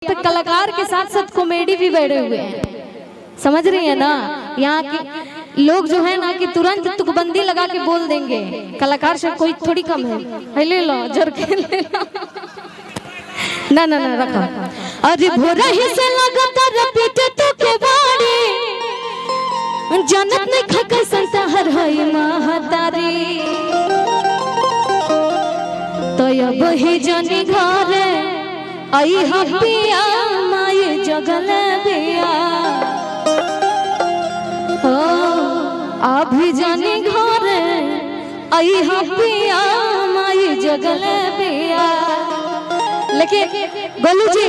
पे कलाकार के साथ साथ कॉमेडी भी बैठे हुए हैं, समझ रही है ना। यहाँ के लोग जो है ना कि तुरंत तुकबंदी लगा के बोल देंगे, कलाकार से कोई थोड़ी कम है, ले लो जोर के ले लो। ना ना ना रखा। अरे भोरा ही से लगातार पीटे तो के बाड़ी जनत ने खकर संता हर होई महतारी तो अब ही जनी घर आई हपिया माय जगल बिया ओ अभी जनी घर आई हपिया माय जगल बिया। लेकिन बोलू जी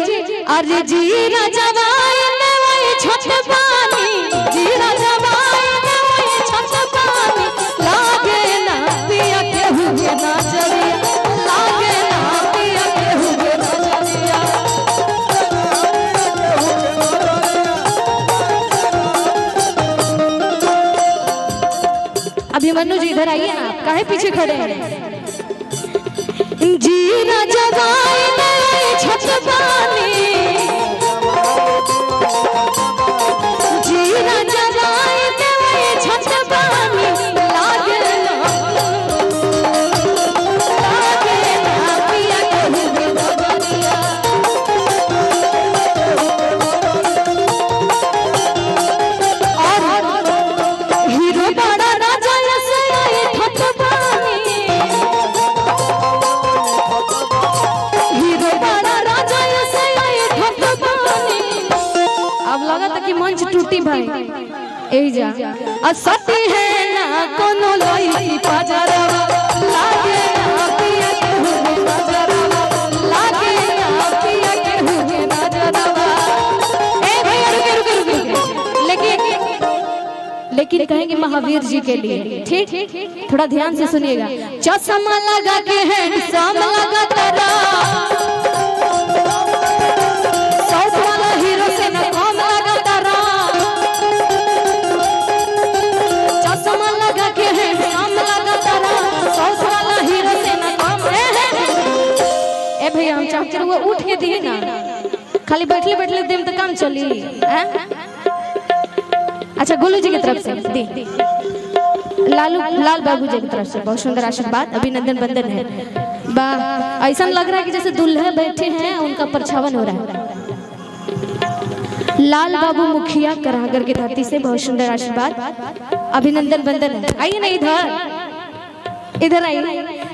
अरे जी राजवाई ने वही छठ पानी जी राजवाई ने वही छठ पानी लागे ना पिया के हुए ना चलिया लागे ना पिया के हुए ना चलिया। अभिमन्यु जी इधर आइए ना, आप काहे पीछे खड़े हैं। जी राजवाई ने छठ पानी जी राजवाई ने छठ पानी लागे ना पिया के हुए बगलिया। और हीरो बड़ा राजा से आए छठ पानी कि मंच टूटी भाई यही जा असती है ना कोनो लई पाजरवा लागे ना पिया के हुए नजरवा लागे ना पिया के हुए नजरवा। ए भैया रुके लेकिन कहेंगे महावीर जी के लिए, ठीक थोड़ा ध्यान से सुनिएगा। चश्मा लगा के हैंडसम लगा तारा वो उठ के दिए ना, खाली बैठले बैठले देम तो काम चली है? अच्छा गोलू जी की तरफ से दी लाल बाबू जी की तरफ से बहुत सुंदर आशीर्वाद अभिनंदन बंदन है। वाह ऐसा लग रहा है कि जैसे दुल्हे बैठे हैं उनका परछावन हो रहा है। लाल बाबू मुखिया करागर की धरती से बहुत सुंदर आशीर्वाद अभिनंदन बंदन है। आइए ना इधर आइए।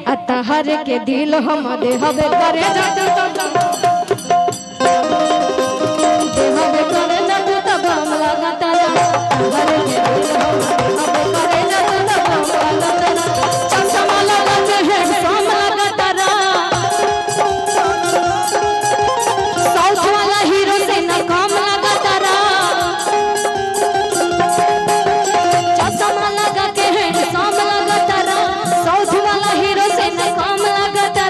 अतहर के दिल हम दे हवे करे जाते हवे करे जाते तब हम लगाता अतहर के दिल हम दे हवे करे जाते तब हम लगाता चश्मा लगा के है शाम लगाता साउथ वाला हीरो से न काम लगाता चश्मा लगा के है शाम लगाता साउथ वाला हीरो से न काम लगाता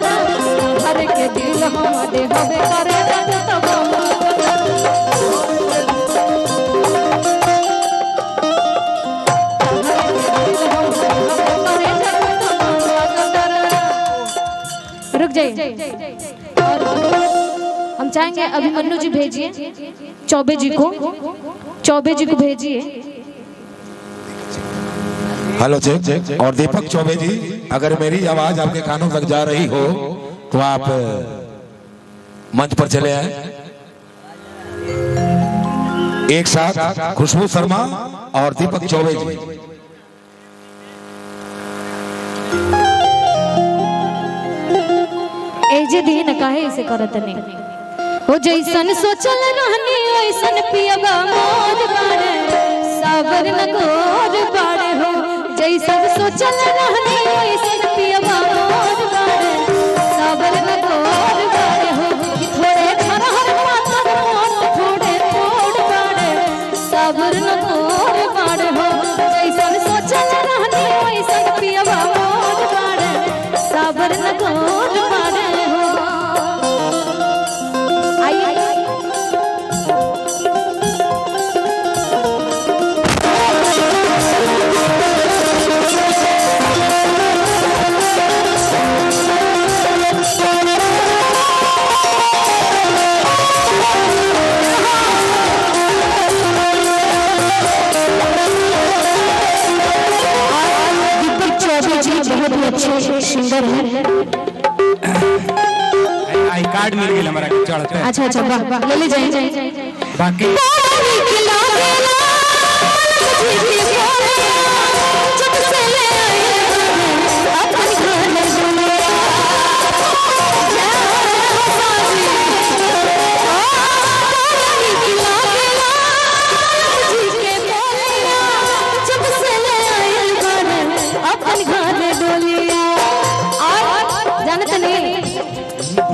हर के दिल हम दे हवे करे जाते तब हम रुक जाइए। और हम चाहेंगे अभिमन्यु जी भेजिए चौबे जी को भेजिए। Hello check. और दीपक चौबे जी अगर मेरी आवाज आपके कानों तक जा रही हो तो आप मंच पर चले आए। एक साथ खुशबू शर्मा और दीपक चौबे जी। एजे दी न काहे इसे करत नहीं हो जैसन सोचल रहनी वैसन पियबा मोर बाड़े सागर न गोर बाड़े हो जैसन सोचल रहनी वैसन पियबा मोर बाड़े सागर न गोर बाड़े हो कि थोड़े खरहर पातर मोर थोड़े तोड़ बाड़े सागर न गोर बाड़े हो जैसन सोचल रहनी वैसन पियबा मोर बाड़े सागर न गोर बाड़े। सुंदर है। आई कार्ड मिल गया हमारा चढ़ते। अच्छा अच्छा वाह ले ले जाए बाकी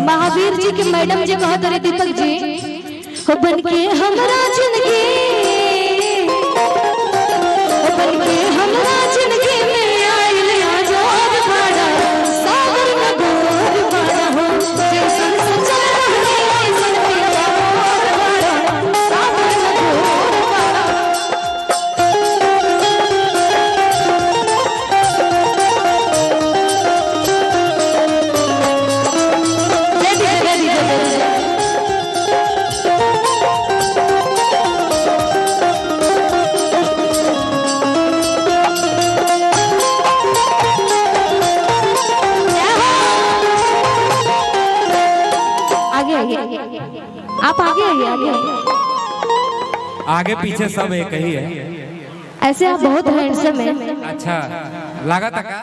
महावीर जी के मैडम जी कहत रहे दीपक जी हो बन के हमरा जिंदगी हो बन के हमरा जिंदगी में आइल आजाद बड़ा सागर में दूर बड़ा हो जैसन सोचा रहनी ऐसन पिया बड़ा सागर में दूर बड़ा। आगे आगे आप आगे आइए आगे आइए। आगे पीछे सब एक ही है। ऐसे आप बहुत हैंडसम हैं। अच्छा लगा था का